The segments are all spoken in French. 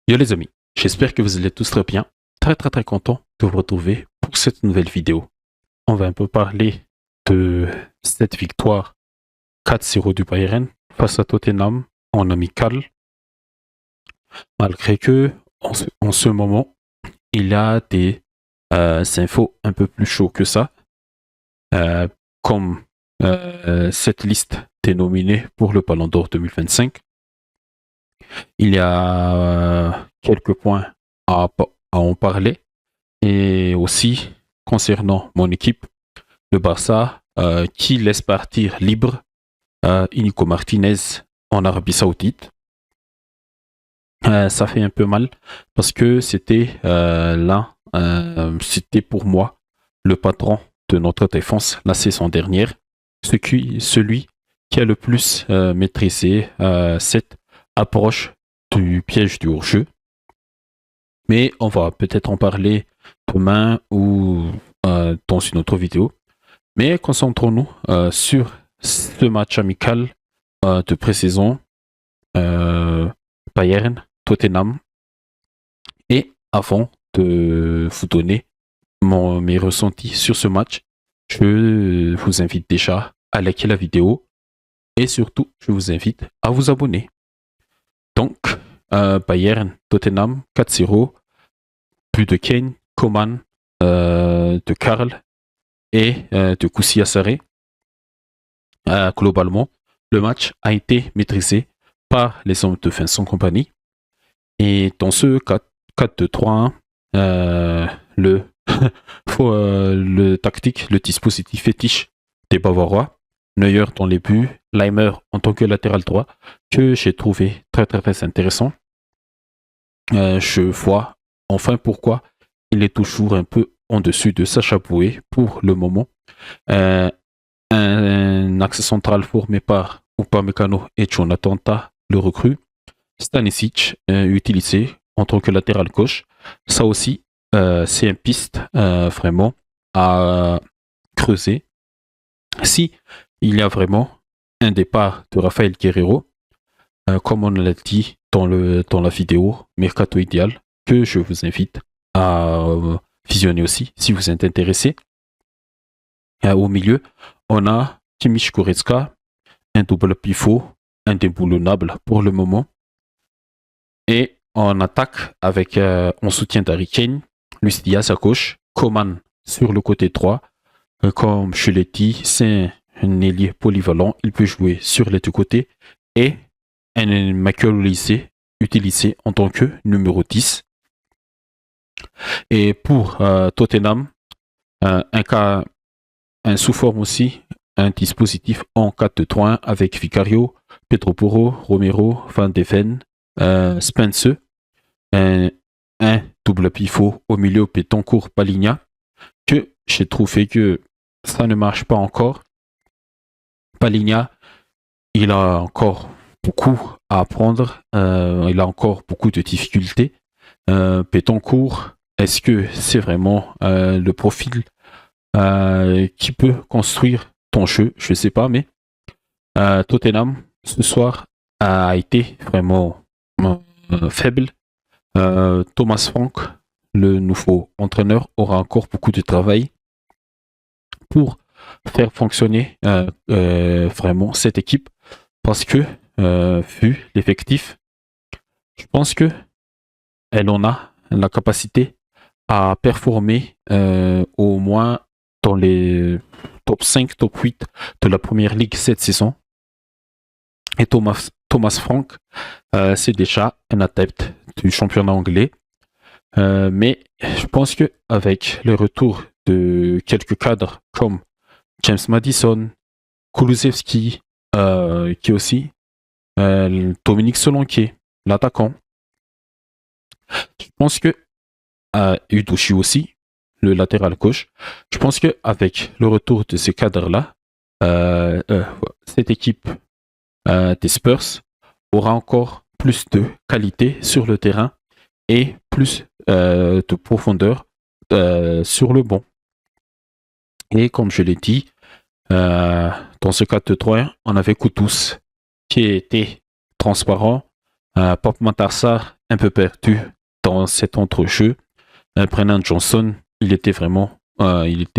Yo les amis, j'espère que vous allez tous très bien. Très content de vous retrouver pour cette nouvelle vidéo. On va un peu parler de cette victoire 4-0 du Bayern face à Tottenham en amical. Malgré que en ce moment, il y a des infos un peu plus chauds que ça. Euh, comme cette liste des nominés pour le Ballon d'Or 2025. Il y a quelques points à en parler. Et aussi, concernant mon équipe, le Barça, qui laisse partir libre Inigo Martinez en Arabie Saoudite. Ça fait un peu mal parce que c'était pour moi le patron de notre défense la saison dernière, celui qui a le plus maîtrisé cette approche du piège du hors-jeu. Mais on va peut-être en parler demain ou dans une autre vidéo. Mais concentrons-nous sur ce match amical de pré-saison Bayern-Tottenham. Et avant de vous donner mes ressentis sur ce match, je vous invite déjà à liker la vidéo et surtout, je vous invite à vous abonner. Donc, Bayern-Tottenham 4-0, plus de Kane, Coman, de Karl et de Koussi Assaré. Globalement, le match a été maîtrisé par les hommes de Vincent Kompany. Et dans ce 4-2-3-1, le, le tactique, le dispositif fétiche des Bavarois, Neuer dans les buts, Leimer en tant que latéral droit, que j'ai trouvé très intéressant. Je vois enfin pourquoi il est toujours un peu en dessus de Sacha Boué pour le moment. Un axe central formé par Upamecano et Jonathan Tah, le recrue. Stanisic utilisé en tant que latéral gauche. Ça aussi, c'est une piste vraiment à creuser. Si il y a vraiment un départ de Rafael Guerreiro, comme on l'a dit dans la vidéo Mercato Idéal, que je vous invite à visionner aussi si vous êtes intéressé. Au milieu, on a Kimmich Goretzka, un double pivot indéboulonnable pour le moment. Et en attaque, avec en soutien d'Harry Kane, Luis Diaz à gauche, Coman sur le côté droit. Comme je l'ai dit, c'est un ailier polyvalent, il peut jouer sur les deux côtés. Et un Michael utilisé en tant que numéro 10. Et pour Tottenham, un sous-forme aussi, un dispositif en 4-2-3-1 avec Vicario, Pedro Porro, Romero, Van de Ven, Spence, un double pivot au milieu, Betancourt, Paligna, que j'ai trouvé que ça ne marche pas encore. Paligna, il a encore beaucoup à apprendre, il a encore beaucoup de difficultés. Betancourt, est-ce que c'est vraiment le profil qui peut construire ton jeu? Je ne sais pas, mais Tottenham, ce soir, a été vraiment faible. Thomas Frank, le nouveau entraîneur, aura encore beaucoup de travail pour faire fonctionner vraiment cette équipe parce que vu l'effectif, je pense que elle en a la capacité à performer au moins dans les top 5, top 8 de la première ligue cette saison. Et Thomas Frank, c'est déjà un adepte du championnat anglais. Mais je pense qu'avec le retour de quelques cadres comme James Maddison, Kulusevski, qui aussi, Dominique Solanke, l'attaquant, je pense que Udochi aussi, le latéral gauche, je pense qu'avec le retour de ces cadres-là, cette équipe des Spurs aura encore plus de qualité sur le terrain et plus de profondeur sur le banc. Et comme je l'ai dit, dans ce 4-3, on avait Koutus qui était transparent, Pop Matarsar un peu perdu dans cet entrejeu. Brennan Johnson, il était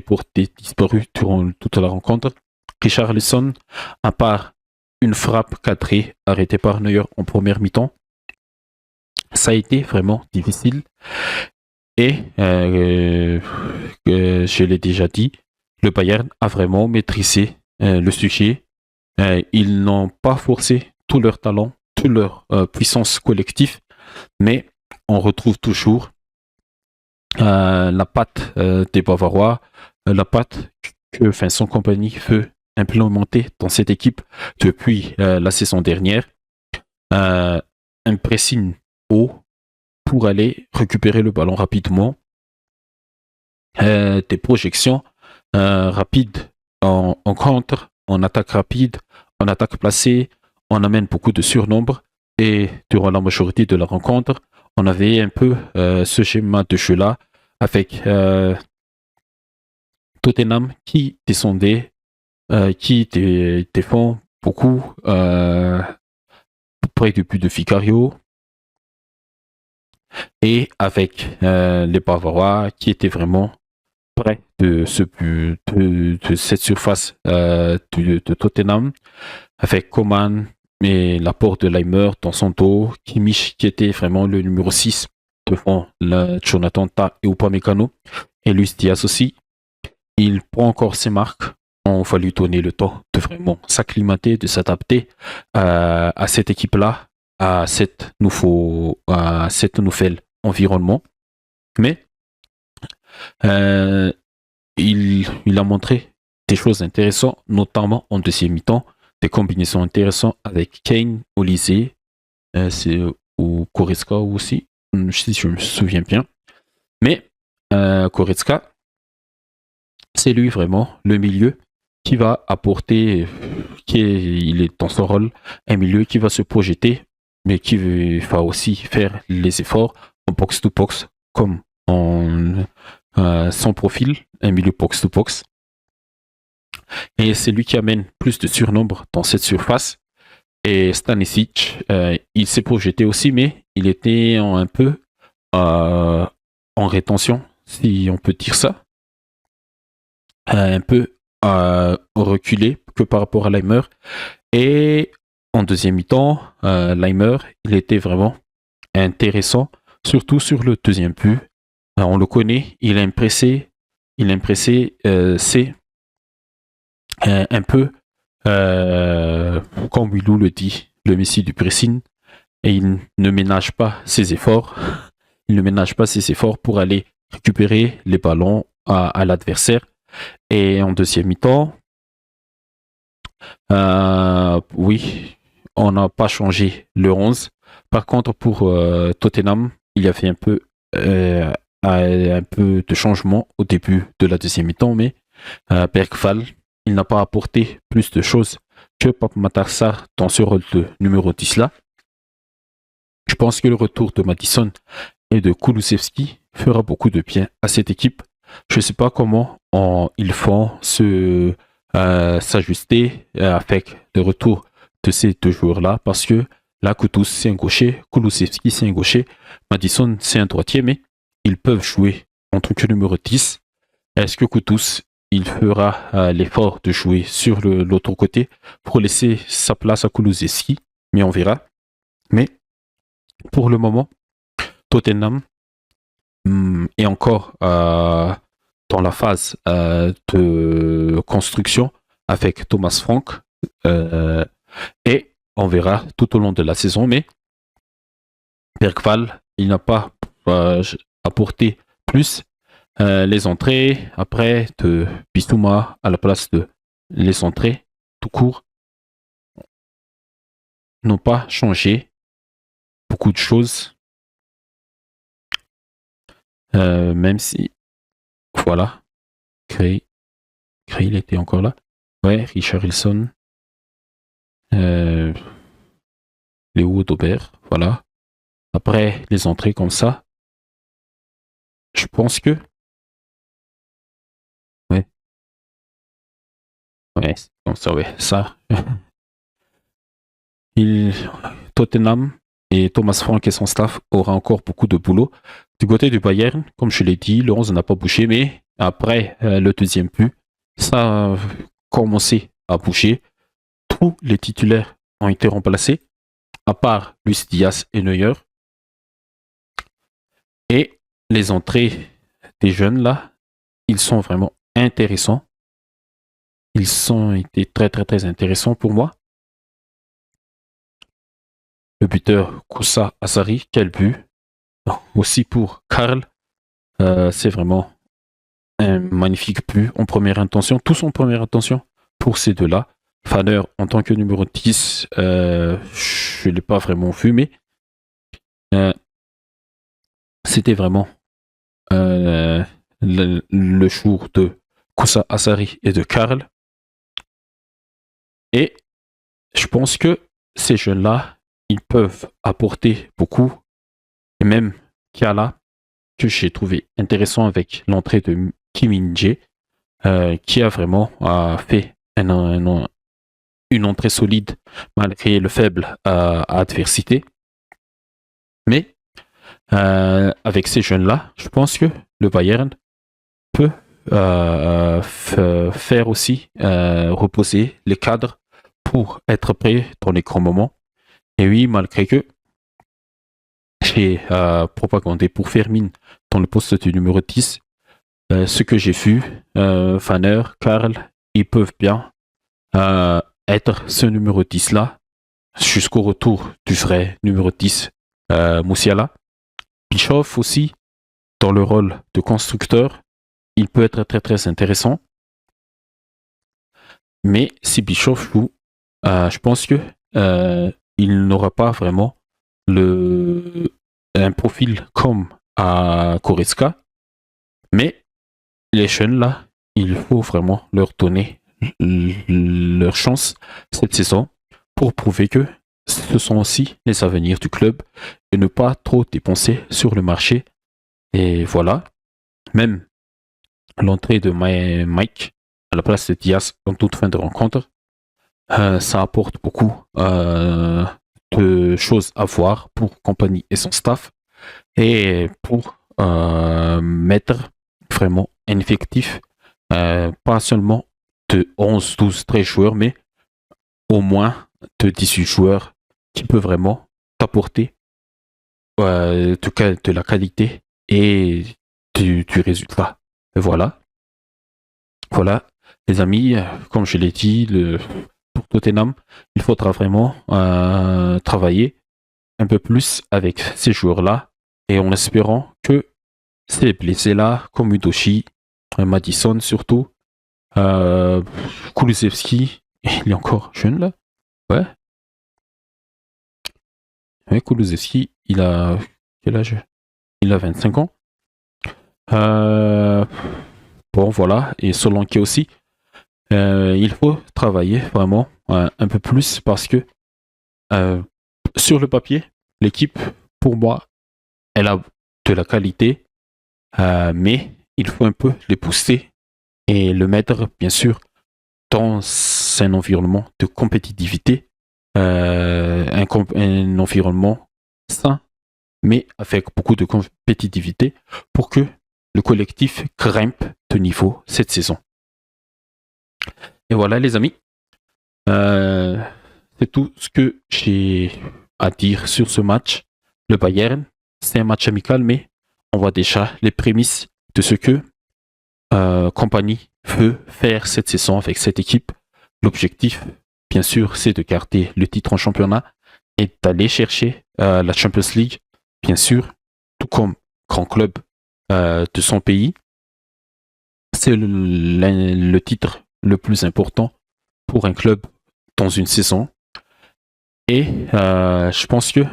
pour disparu durant toute la rencontre. Richarlison, à part une frappe cadrée arrêtée par Neuer en première mi-temps, ça a été vraiment difficile. Et je l'ai déjà dit, le Bayern a vraiment maîtrisé le sujet. Ils n'ont pas forcé tout leur talent, toute leur puissance collective, mais on retrouve toujours la patte des Bavarois, la patte que Vincent Kompany veut implémenter dans cette équipe depuis la saison dernière. Un pressing haut pour aller récupérer le ballon rapidement. Des projections rapides en contre, en attaque rapide, en attaque placée. On amène beaucoup de surnombre et durant la majorité de la rencontre, on avait un peu ce schéma de jeu-là avec Tottenham qui descendait, qui défend beaucoup près du but de Vicario et avec les Bavarois qui étaient vraiment près de cette surface de Tottenham avec Coman et l'apport de Leimer dans son dos, Kimmich qui était vraiment le numéro 6 devant Jonathan Tah et Upamecano et Luis Diaz aussi. Il prend encore ses marques. On va lui donner le temps de vraiment s'acclimater, de s'adapter à cette équipe-là, à cette nouvelle environnement. Mais il a montré des choses intéressantes, notamment en deuxième mi-temps, des combinaisons intéressantes avec Kane, Olise, ou Goretzka aussi, si je me souviens bien. Mais Goretzka, c'est lui vraiment le milieu qui va apporter, il est dans son rôle, un milieu qui va se projeter, mais qui va aussi faire les efforts en box-to-box, comme en son profil, un milieu box-to-box. Et c'est lui qui amène plus de surnombre dans cette surface. Et Stanisic, il s'est projeté aussi, mais il était un peu en rétention, si on peut dire ça. Un peu reculé que par rapport à Leimer. Et en deuxième mi-temps, Leimer, il était vraiment intéressant, surtout sur le deuxième but. On le connaît, il est impressé, c'est un peu, comme Willou le dit, le messie du pressing, et il ne ménage pas ses efforts. Il ne ménage pas ses efforts pour aller récupérer les ballons à l'adversaire. Et en deuxième mi-temps, oui, on n'a pas changé le 11. Par contre, pour Tottenham, il y avait un peu de changement au début de la deuxième mi-temps, mais Bergvall, il n'a pas apporté plus de choses que Pape Matar Sarr dans ce rôle de numéro 10 là. Je pense que le retour de Maddison et de Kulusevski fera beaucoup de bien à cette équipe. Je ne sais pas comment ils font s'ajuster avec le retour de ces deux joueurs-là, parce que là, Koutos, c'est un gaucher, Kulusevski, c'est un gaucher, Maddison, c'est un droitier, mais ils peuvent jouer en tant que numéro 10. Est-ce que Koutos, il fera l'effort de jouer sur l'autre côté pour laisser sa place à Kulusevski? Mais on verra. Mais pour le moment, Tottenham est encore dans la phase de construction avec Thomas Frank et on verra tout au long de la saison, mais Bergvall, il n'a pas apporté plus les entrées après de Bissouma à la place de les entrées tout court n'ont pas changé beaucoup de choses, même si voilà, Gray, il était encore là. Ouais, Richarlison, Léo Daubert, voilà. Après les entrées comme ça, je pense que ouais, c'est comme ça, ouais, ça. Tottenham et Thomas Frank et son staff aura encore beaucoup de boulot. Du côté du Bayern, comme je l'ai dit, le 11 n'a pas bougé, mais après le deuxième but, ça a commencé à bouger. Tous les titulaires ont été remplacés, à part Luis Diaz et Neuer. Et les entrées des jeunes là, ils sont vraiment intéressants. Ils ont été très très très intéressants pour moi. Le buteur Koussa Asari, quel but. Aussi pour Karl, c'est vraiment un magnifique but en première intention, tous en première intention pour ces deux-là. Faner en tant que numéro 10, je ne l'ai pas vraiment vu, mais c'était vraiment le jour de Koussa Asari et de Karl. Et je pense que ces jeunes-là, ils peuvent apporter beaucoup. Et même Kiala, que j'ai trouvé intéressant avec l'entrée de Kim Min-jae, qui a vraiment fait une entrée solide malgré le faible adversité. Mais avec ces jeunes-là, je pense que le Bayern peut faire aussi reposer les cadres pour être prêt dans les grands moments. Et oui, malgré que j'ai propagandé pour Fermin dans le poste du numéro 10, ce que j'ai vu, Fanner, Karl, ils peuvent bien être ce numéro 10-là jusqu'au retour du vrai numéro 10, Moussiala. Bischoff aussi, dans le rôle de constructeur, il peut être très très intéressant. Mais si Bischoff joue, je pense que il n'aura pas vraiment un profil comme à Goretzka. Mais les jeunes là, il faut vraiment leur donner leur chance cette saison pour prouver que ce sont aussi les avenirs du club et ne pas trop dépenser sur le marché. Et voilà, même l'entrée de Mike à la place de Diaz en toute fin de rencontre, ça apporte beaucoup de choses à voir pour Compagnie et son staff et pour mettre vraiment un effectif pas seulement de 11, 12, 13 joueurs, mais au moins de 18 joueurs qui peuvent vraiment t'apporter de la qualité et du résultat. Et voilà. Voilà, les amis, comme je l'ai dit, pour Tottenham, il faudra vraiment travailler un peu plus avec ces joueurs-là et en espérant que ces blessés-là, comme Udochi, Madison surtout, Kulusevski, il est encore jeune là. Ouais. Ouais, Kulusevski, il a quel âge? Il a 25 ans. Bon, voilà. Et Solanke aussi. Il faut travailler vraiment un peu plus parce que sur le papier, l'équipe, pour moi, elle a de la qualité, mais il faut un peu les booster et le mettre, bien sûr, dans un environnement de compétitivité, un environnement sain, mais avec beaucoup de compétitivité pour que le collectif grimpe de niveau cette saison. Et voilà les amis, c'est tout ce que j'ai à dire sur ce match. Le Bayern, c'est un match amical, mais on voit déjà les prémices de ce que Compagnie veut faire cette saison avec cette équipe. L'objectif, bien sûr, c'est de garder le titre en championnat et d'aller chercher la Champions League, bien sûr, tout comme grand club de son pays. C'est le titre le plus important pour un club dans une saison. Et je pense que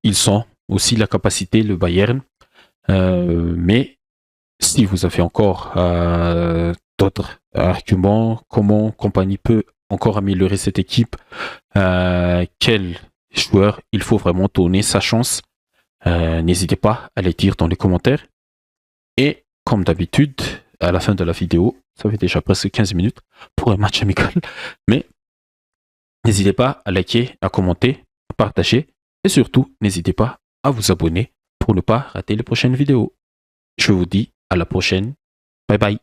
ils ont aussi la capacité, le Bayern. Mais si vous avez encore d'autres arguments, comment Compagnie peut encore améliorer cette équipe, quel joueur il faut vraiment donner sa chance, n'hésitez pas à les dire dans les commentaires. Et comme d'habitude, à la fin de la vidéo, ça fait déjà presque 15 minutes pour un match amical, mais n'hésitez pas à liker, à commenter, à partager Et surtout, n'hésitez pas à vous abonner pour ne pas rater les prochaines vidéos. Je vous dis à la prochaine. Bye bye.